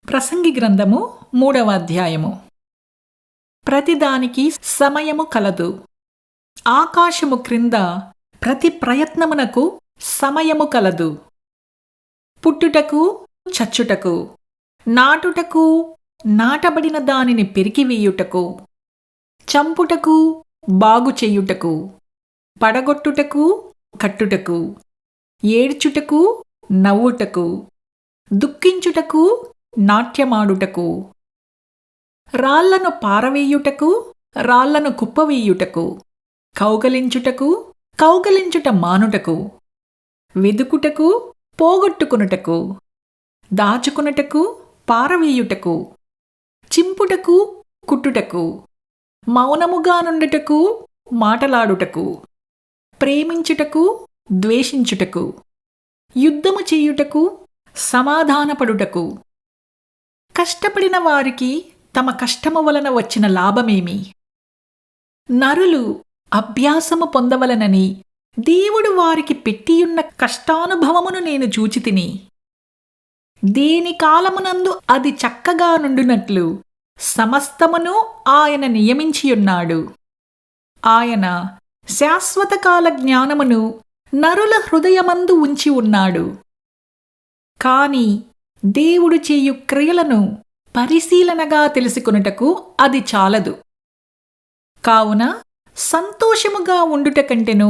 ప్రసంగి గ్రంథము 3వ అధ్యాయము. ప్రతిదానికి సమయము కలదు. ఆకాశము క్రింద ప్రతి ప్రయత్నమునకు సమయము కలదు. పుట్టుటకు, చచ్చుటకు, నాటుటకు, నాటబడిన దానిని పెరికివేయుటకు, చంపుటకు, బాగుచెయ్యుటకు, పడగొట్టుటకు, కట్టుటకు, ఏడ్చుటకు, నవ్వుటకు, దుఃఖించుటకు, నాట్యమాడుటకు, రాళ్లను పారవేయుటకు, రాళ్లను కుప్పవేయుటకు, కౌగలించుటకు, కౌగలించుట మానుటకు, వెదుకుటకు, పోగొట్టుకునుటకు, దాచుకునుటకు, పారవేయుటకు, చింపుటకు, కుట్టుటకు, మౌనముగా నుండుటకు, మాటలాడుటకు, ప్రేమించుటకు, ద్వేషించుటకు, యుద్ధము చేయుటకు, సమాధానపడుటకు. కష్టపడిన వారికి తమ కష్టము వలన వచ్చిన లాభమేమి? నరులు అభ్యాసము పొందవలనని దేవుడు వారికి పెట్టియున్న కష్టానుభవమును నేను చూచితిని. దేని కాలమునందు అది చక్కగా నుండునట్లు సమస్తమును ఆయన నియమించియున్నాడు. ఆయన శాశ్వతకాల జ్ఞానమును నరుల హృదయమందు ఉంచి ఉన్నాడు. కాని దేవుడు చేయు క్రియలను పరిశీలనగా తెలుసుకొనుటకు అది చాలదు. కావున సంతోషముగా ఉండుట కంటెను,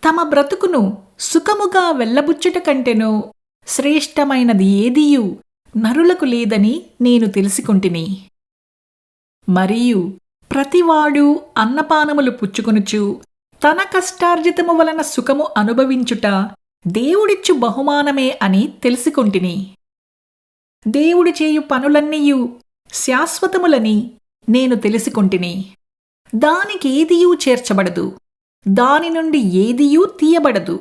తమ బ్రతుకును సుఖముగా వెళ్లబుచ్చుట కంటెను శ్రేష్టమైనది ఏదియూ నరులకు లేదని నేను తెలుసుకొంటిని. మరియు ప్రతివాడు అన్నపానములు పుచ్చుకొనుచు తన కష్టార్జితము వలన సుఖము అనుభవించుట దేవుడిచ్చు బహుమానమే అని తెలుసుకొంటిని. దేవుడు చేయు పనులన్నీయు శాశ్వతములని నేను తెలుసుకొంటిని. దానికేదియూ చేర్చబడదు, దాని నుండి ఏదియూ తీయబడదు.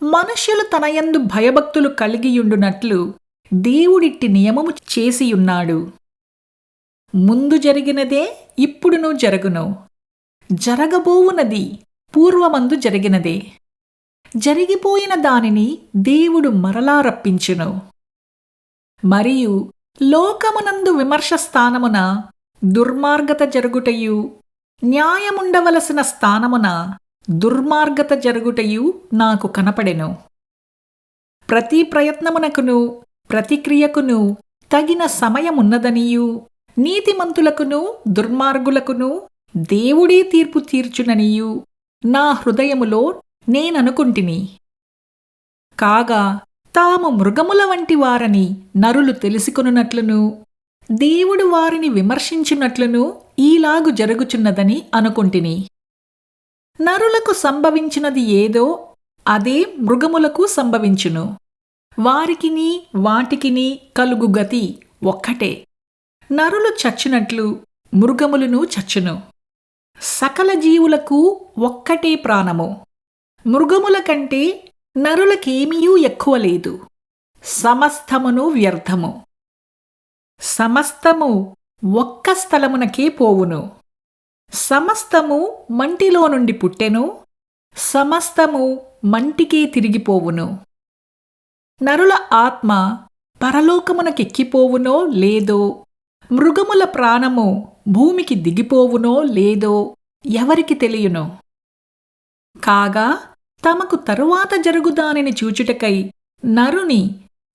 మనుష్యులు తనయందు భయభక్తులు కలిగియుండునట్లు దేవుడిట్టి నియమము చేసియున్నాడు. ముందు జరిగినదే ఇప్పుడును జరుగును, జరగబోవునది పూర్వమందు జరిగినదే. జరిగిపోయిన దానిని దేవుడు మరలా రప్పించును. మరియు లోకమునందు విమర్శ స్థానమున దుర్మార్గత జరుగుటయు, న్యాయముండవలసిన స్థానమున దుర్మార్గత జరుగుటయు నాకు కనపడెను. ప్రతి ప్రయత్నమునకును ప్రతిక్రియకును తగిన సమయమున్నదనియు, నీతిమంతులకును దుర్మార్గులకును దేవుడే తీర్పు తీర్చుననియు నా హృదయములో నేననుకుంటిని. కాగా తాము మృగముల వంటి వారని నరులు తెలుసుకొనున్నట్లును, దేవుడు వారిని విమర్శించున్నట్లును ఈలాగు జరుగుచున్నదని అనుకుంటిని. నరులకు సంభవించినది ఏదో అదే మృగములకు సంభవించును. వారికిని వాటికిని కలుగు గతి ఒక్కటే. నరులు చచ్చునట్లు మృగములను చచ్చును. సకల జీవులకు ఒక్కటే ప్రాణము. మృగముల కంటే నరులకేమీయూ ఎక్కువ లేదు. సమస్తమును వ్యర్థము. సమస్తము ఒక్క స్థలమునకే పోవును. సమస్తము మంటిలో నుండి పుట్టెను, సమస్తము మంటికే తిరిగిపోవును. నరుల ఆత్మ పరలోకమునకెక్కిపోవునో లేదో, మృగముల ప్రాణము భూమికి దిగిపోవునో లేదో ఎవరికి తెలియను. కాగా తమకు తరువాత జరుగుదానిని చూచుటకై నరుని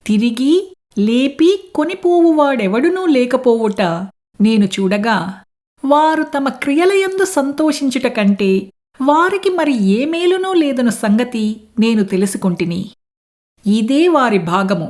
తిరిగి లేపి కొనిపోవువాడెవడునూ లేకపోవుట నేను చూడగా, వారు తమ క్రియలయందు సంతోషించుట కంటే వారికి మరి ఏ మేలునూ లేదను సంగతి నేను తెలుసుకొంటిని. ఇదే వారి భాగము.